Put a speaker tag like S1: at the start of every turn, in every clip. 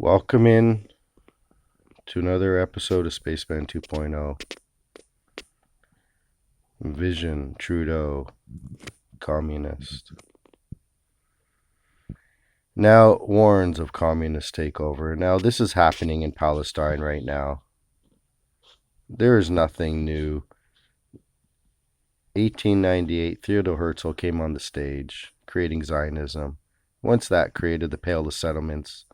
S1: Welcome in to another episode of Spaceman 2.0. Vision, Trudeau, communist. Now warns of communist takeover. Now this is happening in Palestine right now. There is nothing new. 1898, Theodore Herzl came on the stage, creating Zionism. Once that created the Pale of Settlements,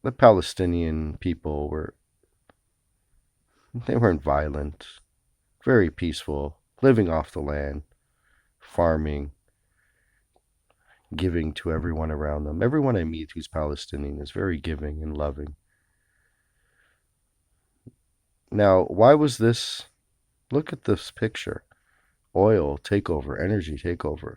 S1: the Palestinian people weren't violent, very peaceful, living off the land, farming, giving to everyone around them. Everyone I meet who's Palestinian is very giving and loving. Now, why was this? Look at this picture. Oil takeover, energy takeover.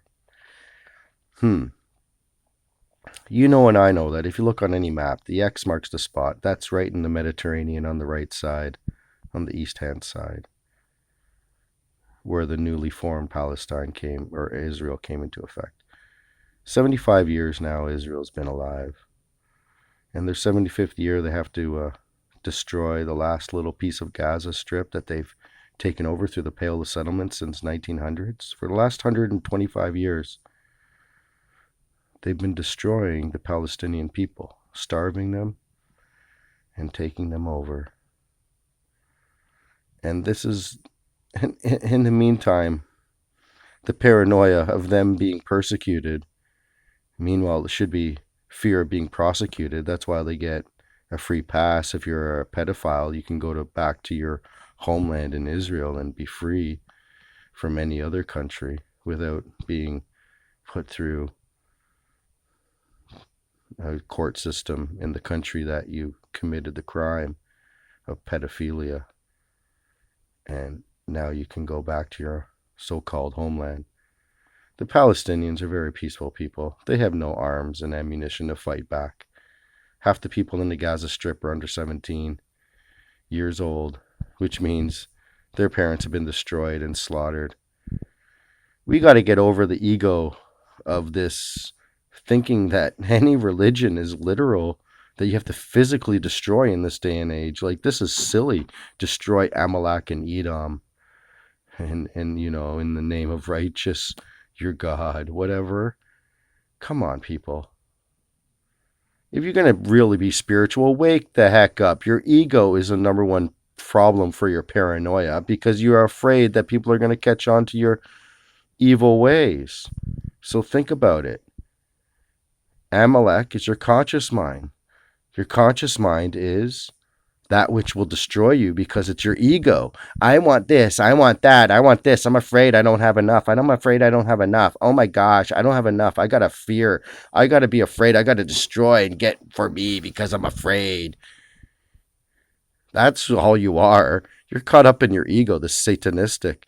S1: You know and I know that if you look on any map, the X marks the spot. That's right in the Mediterranean on the right side, on the east-hand side, where the newly formed Palestine came, or Israel came into effect. 75 years now Israel's been alive. And their 75th year they have to destroy the last little piece of Gaza Strip that they've taken over through the Pale of Settlements since 1900s. For the last 125 years, they've been destroying the Palestinian people, starving them and taking them over. And this is, in the meantime, the paranoia of them being persecuted. Meanwhile, it should be fear of being prosecuted. That's why they get a free pass. If you're a pedophile, you can go back to your homeland in Israel and be free from any other country without being put through a court system in the country that you committed the crime of pedophilia. And now you can go back to your so-called homeland. The Palestinians are very peaceful people. They have no arms and ammunition to fight back. Half the people in the Gaza Strip are under 17 years old, which means their parents have been destroyed and slaughtered. We got to get over the ego of this thinking that any religion is literal, that you have to physically destroy in this day and age. Like, this is silly. Destroy Amalek and Edom and you know, in the name of righteous, your God, whatever. Come on, people. If you're going to really be spiritual, wake the heck up. Your ego is the number one problem for your paranoia, because you are afraid that people are going to catch on to your evil ways. So think about it. Amalek is your conscious mind. Your conscious mind is that which will destroy you because it's your ego. I want this. I want that. I want this. I'm afraid I don't have enough. I'm afraid I don't have enough. Oh my gosh, I don't have enough. I got to fear. I got to be afraid. I got to destroy and get for me because I'm afraid. That's all you are. You're caught up in your ego, the satanistic,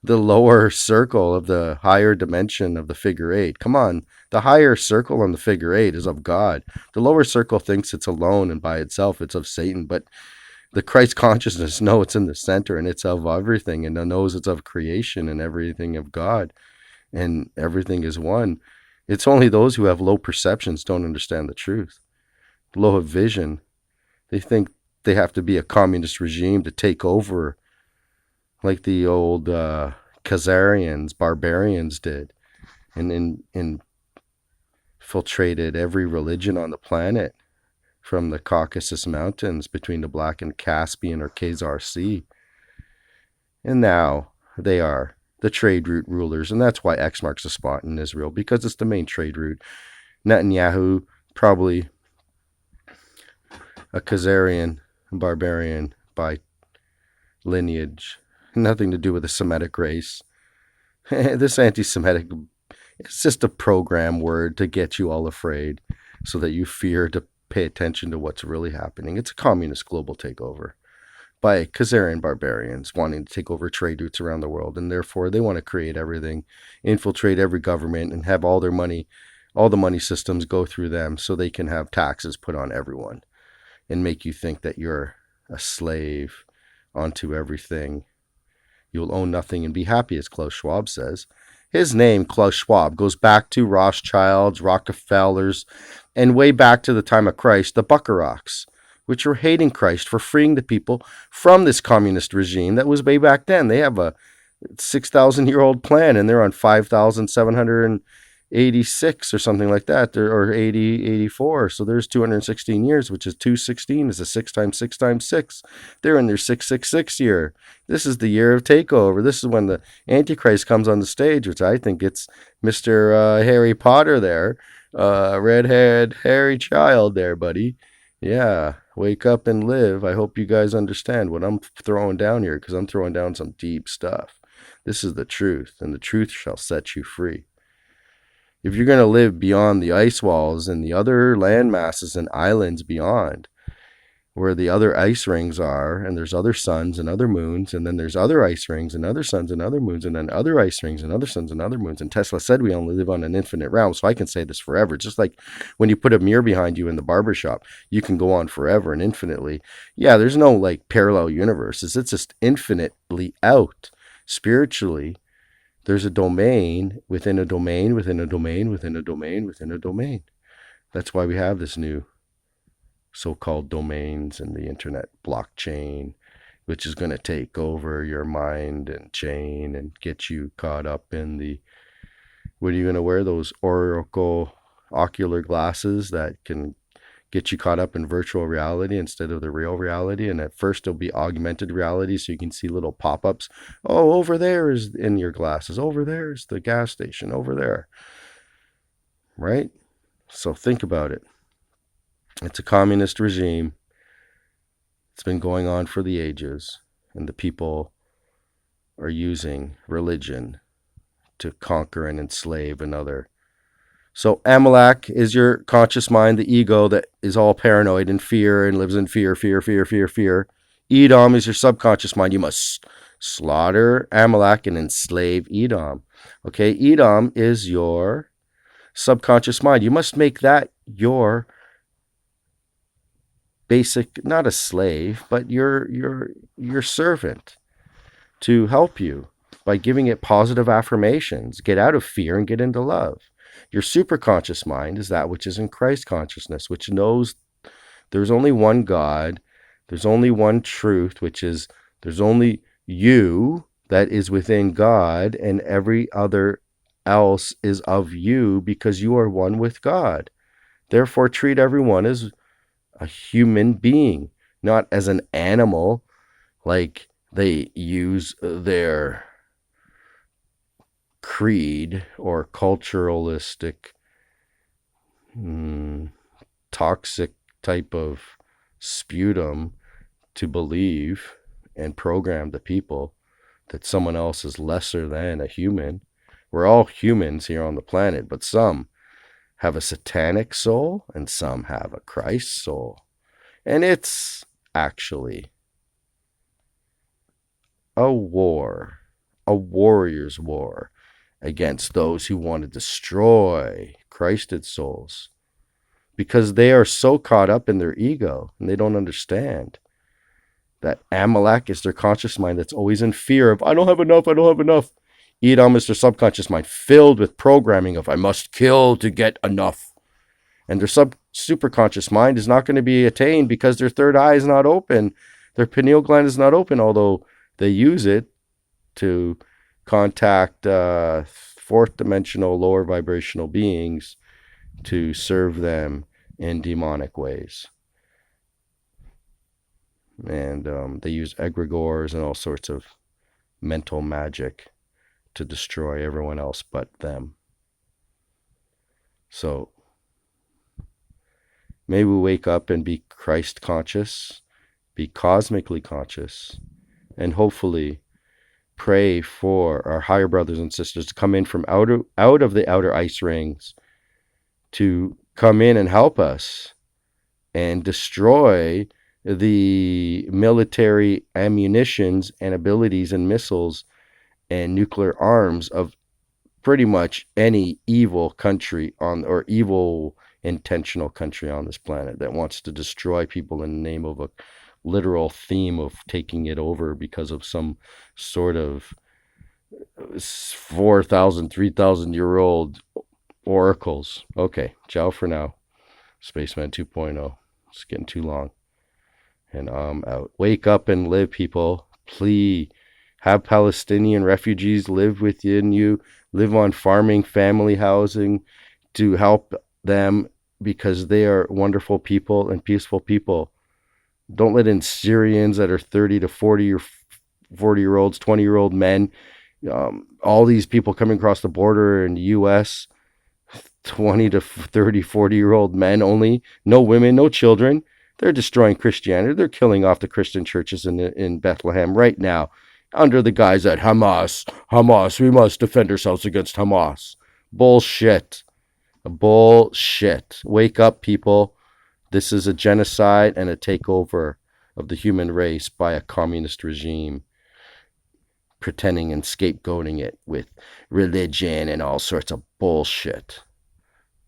S1: the lower circle of the higher dimension of the figure eight. Come on. The higher circle on the figure eight is of God. The lower circle thinks it's alone and by itself. It's of Satan. But the Christ consciousness knows it's in the center and it's of everything, and knows it's of creation and everything of God, and everything is one. It's only those who have low perceptions don't understand the truth. Low of vision. They think they have to be a communist regime to take over, like the old khazarians, barbarians did, and infiltrated every religion on the planet, from the Caucasus Mountains between the Black and Caspian or Khazar Sea. And now they are the trade route rulers, and that's why X marks the spot in Israel, because it's the main trade route. Netanyahu, probably a Khazarian barbarian by lineage, nothing to do with the Semitic race. This anti-Semitic, it's just a program word to get you all afraid so that you fear to pay attention to what's really happening. It's a communist global takeover by Khazarian barbarians wanting to take over trade routes around the world, and therefore they want to create everything, infiltrate every government, and have all their money, all the money systems go through them so they can have taxes put on everyone and make you think that you're a slave onto everything. You'll own nothing and be happy, as Klaus Schwab says. His name, Klaus Schwab, goes back to Rothschilds, Rockefellers, And way back to the time of Christ, the Buckarocks, which were hating Christ for freeing the people from this communist regime that was way back then. They have a 6,000-year-old plan, and they're on 5,786 or something like that, or 80, 84. So there's 216 years, which is 216 is a 6 times 6 times 6. They're in their 666 year. This is the year of takeover. This is when the Antichrist comes on the stage, which I think it's Mr. Harry Potter there, red-haired Harry child there, buddy. Yeah, wake up and live. I hope you guys understand what I'm throwing down here, because I'm throwing down some deep stuff. This is the truth, and the truth shall set you free. If you're going to live beyond the ice walls and the other land masses and islands beyond, where the other ice rings are, and there's other suns and other moons, and then there's other ice rings and other suns and other moons, and then other ice rings and other suns and other moons. And Tesla said we only live on an infinite realm, so I can say this forever. Just like when you put a mirror behind you in the barber shop, you can go on forever and infinitely. Yeah, there's no like parallel universes. It's just infinitely out. Spiritually, there's a domain within a domain within a domain within a domain within a domain. That's why we have this new so-called domains and the internet blockchain, which is going to take over your mind and chain and get you caught up in the, what are you going to wear, those oracle ocular glasses that can get you caught up in virtual reality instead of the real reality. And at first it'll be augmented reality, so you can see little pop-ups. Oh, over there is in your glasses, over there is the gas station, over there, right? So think about it. It's a communist regime. It's been going on for the ages, and the people are using religion to conquer and enslave another. So Amalek is your conscious mind, the ego that is all paranoid and fear and lives in fear, fear, fear, fear, fear. Edom is your subconscious mind. You must slaughter Amalek and enslave Edom. Okay, Edom is your subconscious mind. You must make that your basic, not a slave, but your servant to help you by giving it positive affirmations. Get out of fear and get into love. Your superconscious mind is that which is in Christ consciousness, which knows there's only one God, there's only one truth, which is there's only you that is within God, and every other else is of you because you are one with God. Therefore, treat everyone as a human being, not as an animal like they use their creed or culturalistic, toxic type of sputum to believe and program the people that someone else is lesser than a human. We're all humans here on the planet, but some have a satanic soul and some have a Christ soul. And it's actually a war, a warrior's war against those who want to destroy Christed souls, because they are so caught up in their ego and they don't understand that Amalek is their conscious mind that's always in fear of, I don't have enough, I don't have enough. Edom is their subconscious mind filled with programming of, I must kill to get enough. And their superconscious mind is not going to be attained because their third eye is not open. Their pineal gland is not open, although they use it to contact fourth dimensional lower vibrational beings to serve them in demonic ways. And they use egregores and all sorts of mental magic to destroy everyone else but them. So may we wake up and be Christ conscious, be cosmically conscious, and hopefully pray for our higher brothers and sisters to come in from out of the outer ice rings, to come in and help us and destroy the military ammunitions and abilities and missiles and nuclear arms of pretty much any evil country or evil intentional country on this planet that wants to destroy people in the name of a literal theme of taking it over because of some sort of 4,000, 3,000 year old oracles. Okay, ciao for now. Spaceman 2.0. It's getting too long. And I'm out. Wake up and live, people. Please. Have Palestinian refugees live within you. Live on farming, family housing to help them because they are wonderful people and peaceful people. Don't let in Syrians that are 30 to 40 or 40-year-olds, 20-year-old men. All these people coming across the border in the U.S., 20 to 30, 40-year-old men only. No women, no children. They're destroying Christianity. They're killing off the Christian churches in Bethlehem right now under the guise that Hamas, we must defend ourselves against Hamas. Bullshit. Bullshit. Wake up, people. This is a genocide and a takeover of the human race by a communist regime, pretending and scapegoating it with religion and all sorts of bullshit.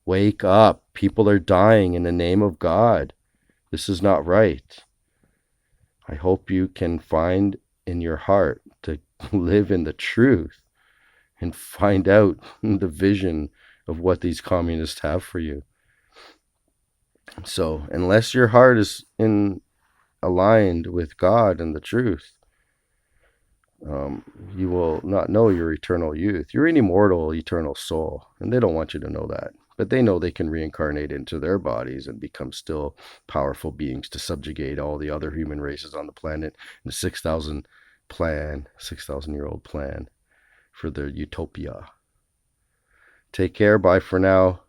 S1: Wake up. People are dying in the name of God. This is not right. I hope you can find in your heart to live in the truth and find out the vision of what these communists have for you. So unless your heart is aligned with God and the truth, you will not know your eternal youth. You're an immortal, eternal soul, and they don't want you to know that. But they know they can reincarnate into their bodies and become still powerful beings to subjugate all the other human races on the planet in the 6,000-year-old plan for their utopia. Take care. Bye for now.